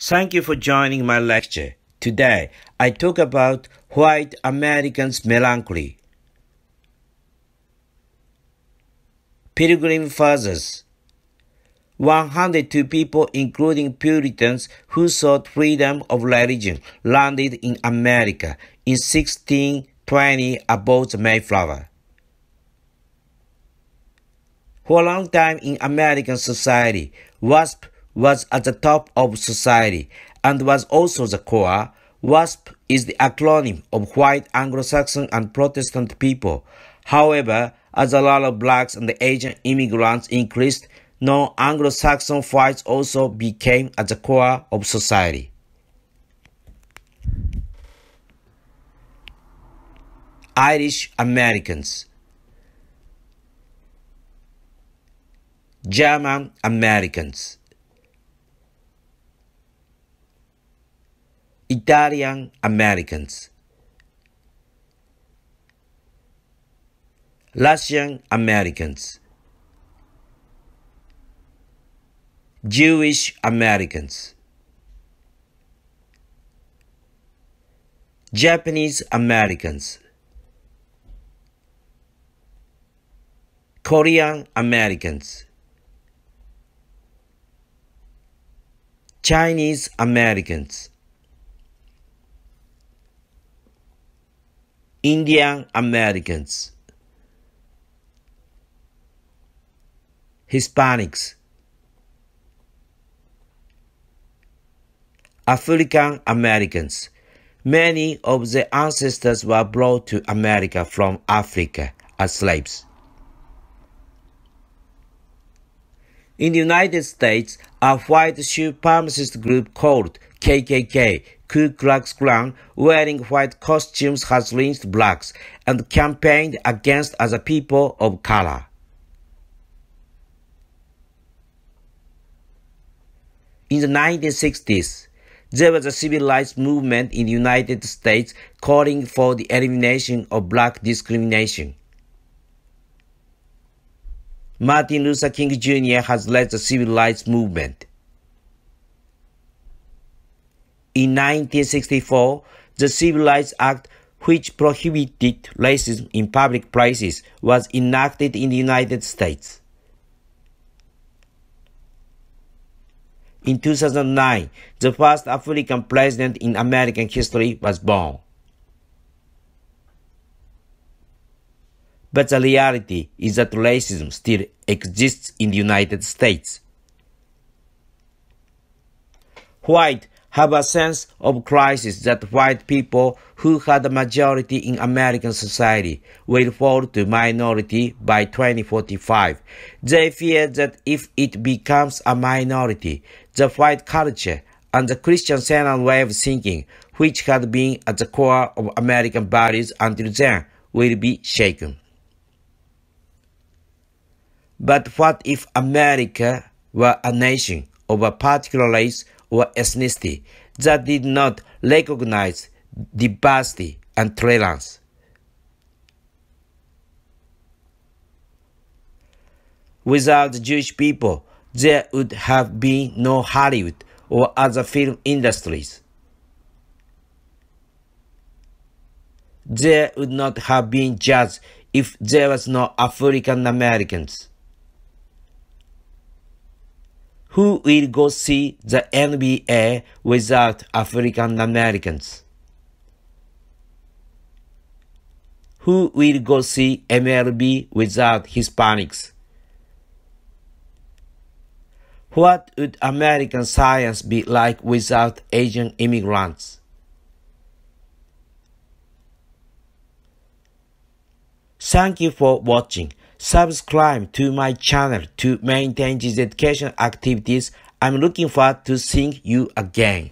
Thank you for joining my lecture. Today, I talk about white Americans' melancholy. Pilgrim Fathers. 102 people, including Puritans who sought freedom of religion, landed in America in 1620 aboard the Mayflower. For a long time in American society, WASP was at the top of society and was also the core. WASP is the acronym of White Anglo-Saxon and Protestant people. However, as a lot of blacks and Asian immigrants increased, non-Anglo-Saxon whites also became at the core of society. Irish Americans, German Americans, Italian Americans, Russian Americans, Jewish Americans, Japanese Americans, Korean Americans, Chinese Americans, Indian Americans, Hispanics, African Americans. Many of their ancestors were brought to America from Africa as slaves. In the United States, a white supremacist group called KKK, Ku Klux Klan, wearing white costumes has lynched blacks and campaigned against other people of color. In the 1960s, there was a civil rights movement in the United States calling for the elimination of black discrimination. Martin Luther King Jr. has led the civil rights movement. In 1964, the Civil Rights Act, which prohibited racism in public places, was enacted in the United States. In 2009, the first African president in American history was born. But the reality is that racism still exists in the United States. White have a sense of crisis that white people who had a majority in American society will fall to minority by 2045. They fear that if it becomes a minority, the white culture and the Christian-centered way of thinking, which had been at the core of American values until then, will be shaken. But what if America were a nation of a particular race or ethnicity that did not recognize diversity and tolerance? Without the Jewish people, there would have been no Hollywood or other film industries. There would not have been jazz if there was no African Americans. Who will go see the NBA without African Americans? Who will go see MLB without Hispanics? What would American science be like without Asian immigrants? Thank you for watching. Subscribe to my channel to maintain these education activities. I'm looking forward to seeing you again.